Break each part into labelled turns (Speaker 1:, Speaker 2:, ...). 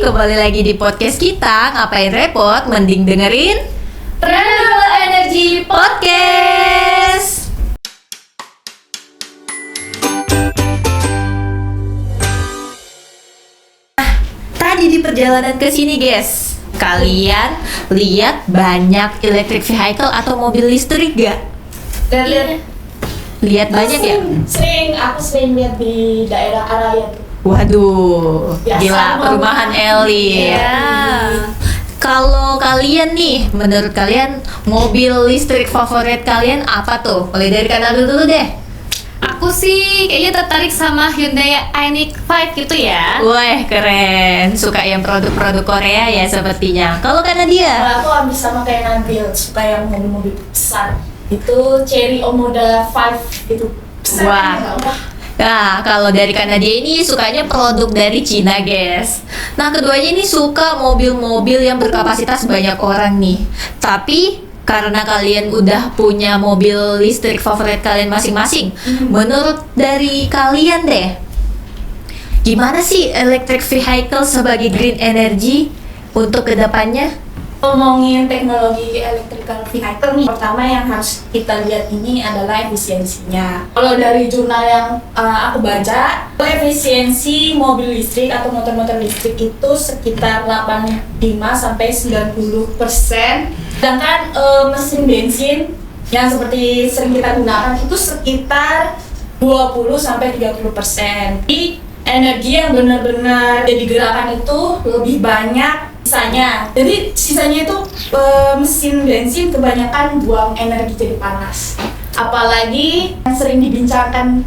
Speaker 1: kembali lagi di podcast kita. Ngapain repot, mending dengerin
Speaker 2: Renewable Energy
Speaker 1: Podcast. Tadi di perjalanan ke sini, guys, kalian lihat banyak electric vehicle atau mobil listrik gak?
Speaker 2: Dan
Speaker 1: Lihat banyak ya?
Speaker 2: aku sering lihat di daerah Araya tuh.
Speaker 1: Waduh,
Speaker 2: Biasa
Speaker 1: gila
Speaker 2: mau-
Speaker 1: perumahan elit.
Speaker 2: Iya.
Speaker 1: Kalau kalian nih, menurut kalian mobil listrik favorit kalian apa tuh? Mulai dari Kanada dulu deh.
Speaker 3: Aku sih kayaknya tertarik sama Hyundai Ioniq 5 gitu ya.
Speaker 1: Wah, keren. Suka yang produk-produk Korea ya sepertinya. Kalau Kanadia?
Speaker 2: Kalau aku hampir sama kayak Nabil, suka yang mobil-mobil besar. Itu Chery Omoda 5 itu besar.
Speaker 1: Wah.
Speaker 2: kan, Wah.
Speaker 1: Nah, kalau dari Kanadia ini sukanya produk dari Cina, guys. Nah, keduanya ini suka mobil-mobil yang berkapasitas banyak orang nih. Tapi karena kalian udah punya mobil listrik favorit kalian masing-masing, menurut dari kalian deh, gimana sih electric vehicle sebagai green energy untuk kedepannya?
Speaker 2: Ngomongin teknologi electrical vehicle nih, pertama yang harus kita lihat ini adalah efisiensinya. Kalau dari jurnal yang aku baca, efisiensi mobil listrik atau motor-motor listrik itu sekitar 85-90%. Sedangkan mesin bensin yang seperti sering kita gunakan itu sekitar 20-30%. Jadi energi yang benar-benar jadi gerakan itu lebih banyak sisanya. Jadi sisanya itu mesin bensin kebanyakan buang energi jadi panas. Apalagi yang sering dibincangkan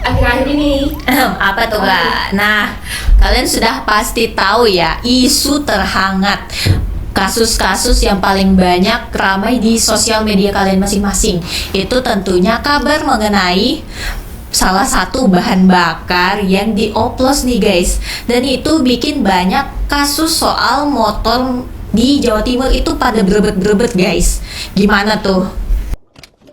Speaker 2: akhir-akhir ini.
Speaker 1: Apa tuh, Kak? Nah, kalian sudah pasti tahu ya, isu terhangat, kasus-kasus yang paling banyak ramai di sosial media kalian masing-masing. Itu tentunya kabar mengenai salah satu bahan bakar yang dioplos nih, guys. Dan itu bikin banyak kasus soal motor di Jawa Timur itu pada berebet-berebet, guys. Gimana tuh?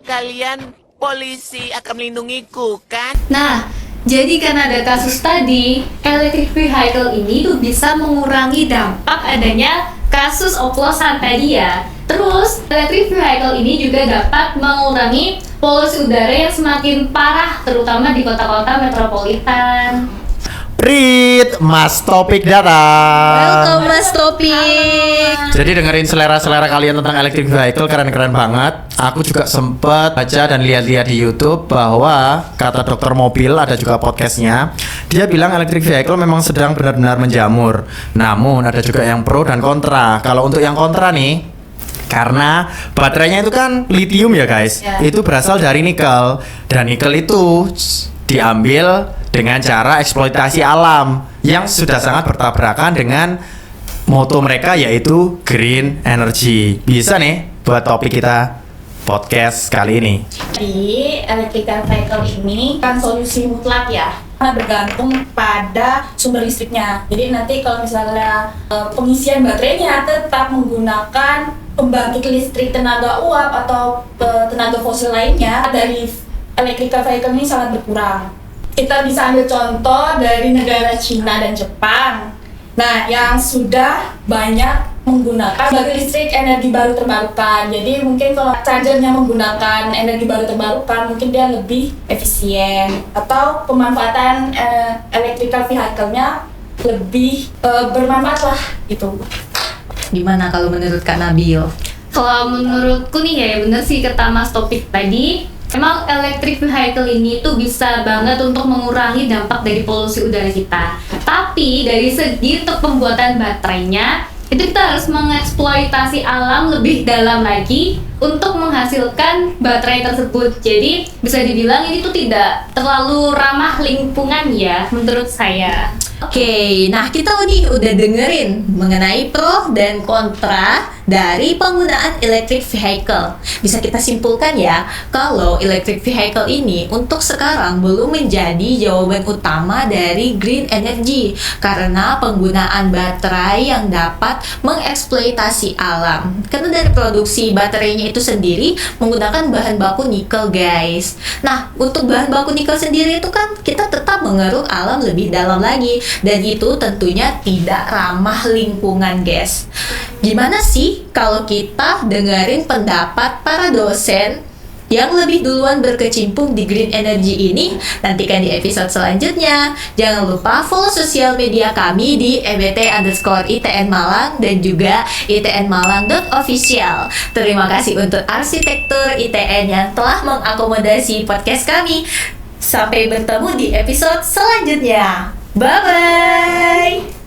Speaker 4: Kalian polisi akan melindungiku, kan?
Speaker 3: Nah, jadi karena ada kasus tadi, electric vehicle ini tuh bisa mengurangi dampak adanya kasus oplosan tadi ya. Terus, electric vehicle ini juga dapat mengurangi polusi udara yang semakin parah, terutama di kota-kota metropolitan.
Speaker 5: Prit, Mas Topik datang.
Speaker 1: Welcome, Mas Topik.
Speaker 5: Jadi dengerin selera-selera kalian tentang electric vehicle keren-keren banget. Aku juga sempet baca dan lihat-lihat di YouTube bahwa kata dokter mobil, ada juga podcastnya. Dia bilang electric vehicle memang sedang benar-benar menjamur. Namun ada juga yang pro dan kontra. Kalau untuk yang kontra nih, karena baterainya itu kan lithium ya guys,
Speaker 2: Ya.
Speaker 5: itu berasal dari nikel, dan nikel itu diambil dengan cara eksploitasi alam yang sudah sangat bertabrakan dengan moto mereka, yaitu green energy. Bisa nih buat topik kita podcast kali ini.
Speaker 2: Jadi electrical vehicle ini kan solusi mutlak ya, karena bergantung pada sumber listriknya. Jadi nanti kalau misalnya pengisian baterainya tetap menggunakan pembangkit listrik tenaga uap atau tenaga fosil lainnya, dari electrical vehicle ini sangat berkurang. Kita bisa ambil contoh dari negara Cina dan Jepang. Nah, yang sudah banyak menggunakan baterai listrik energi baru terbarukan. Jadi mungkin kalau chargernya menggunakan energi baru terbarukan, mungkin dia lebih efisien, atau pemanfaatan electrical vehicle-nya lebih bermanfaat lah gitu.
Speaker 1: Gimana kalau menurut Kak Nabil?
Speaker 3: Kalau menurutku nih ya bener sih kata Mas Topik tadi, emang electric vehicle ini tuh bisa banget untuk mengurangi dampak dari polusi udara kita. Tapi dari segi untuk pembuatan baterainya, itu kita harus mengeksploitasi alam lebih dalam lagi untuk menghasilkan baterai tersebut. Jadi bisa dibilang ini tuh tidak terlalu ramah lingkungan ya menurut saya.
Speaker 1: Oke, nah kita nih udah dengerin mengenai pro dan kontra dari penggunaan electric vehicle. Bisa kita simpulkan ya, kalau electric vehicle ini untuk sekarang belum menjadi jawaban utama dari green energy karena penggunaan baterai yang dapat mengeksploitasi alam. Karena dari produksi baterainya baterainya itu sendiri menggunakan bahan baku nikel, guys. Nah, untuk bahan baku nikel sendiri itu kan kita tetap mengeruk alam lebih dalam lagi, dan itu tentunya tidak ramah lingkungan, guys. Gimana sih kalau kita dengerin pendapat para dosen yang lebih duluan berkecimpung di green energy ini? Nantikan di episode selanjutnya. Jangan lupa follow sosial media kami di ebt_ITN Malang dan juga itnmalang.official. Terima kasih untuk arsitektur ITN yang telah mengakomodasi podcast kami. Sampai bertemu di episode selanjutnya. Bye-bye!